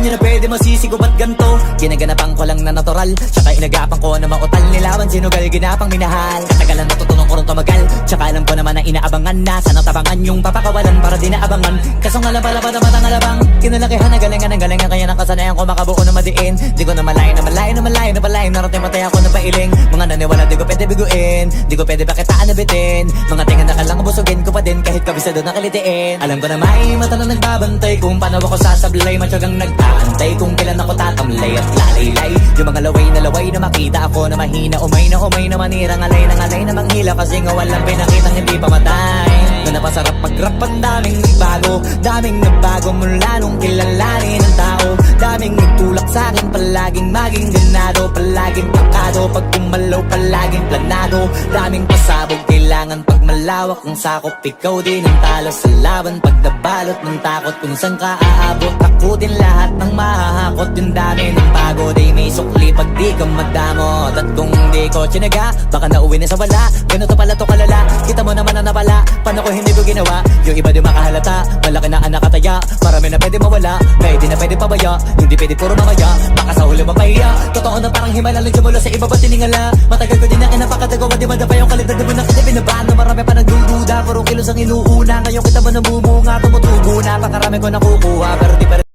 nyo na pwede masisigo ba't ganto? Ginaganapan ko lang na natural, tsaka inagapan ko na mautal. Nilawan sinugal, ginapang minahal. Katagalan natutunan ko rin tumagal, tsaka alam ko naman na inaabangan na sanang tabangan yung papakawalan para di naabangan. Kaso nga lang pala matang alabang kinalakihan na galingan kaya nakasanayan ko makabuo na madiin. Di ko na malayo na palayo narating matay ako na pailing. Mga naniwala di ko pwede biguin, di ko pwede bakitaan na bitin. Mga tinga na kalang busugin ko pa din kahit kabisado na kalitiin. Alam ko na may mata na nagbabantay kung paano ako sasablay. Matyagang nagtaantay kung kailan ako tatamlay at lalaylay. Yung mga laway na makita ako na mahina. Umay na manirang alay na manghila. Kasi nga walang pinakitang hindi pamatay. Na napasarap mag-rap ang daming nagbago mula nung kilalanin ang tao. Daming nagtulak sa'kin palaging maging ganado. Palaging pakado pag kumalaw palaging planado. Daming pasabog kailangan pag malawak ang sakop. Ikaw din ang talo sa laban pag nabalot ng takot. Kung saan ka aabot ako din lahat ng mahahakot. Yung dami ng pagod ay may sukli pag di ka madamot. At kung di ko tsinaga baka nauwi na sa wala. Ganito pala to kalala, kita mo naman na napala. Paano ko hindi ko ginawa, yung iba di makahalata. Malaki na anak kataya, marami na pwede mawala. Kaya di na pwede pabaya, hindi pwede puro mamaya. Baka sa huli mapahiya, totoo na parang himala lang mula sa iba ba tiningala. Matagal ko din na kinapakatagawa, di madapa yung kalidad mo na kasi binabaan. Marami pa nagdududa, puro kilos ang inuuna. Ngayon kita mo namumunga, tumutubo na. Pakarami ko nakukuha, pero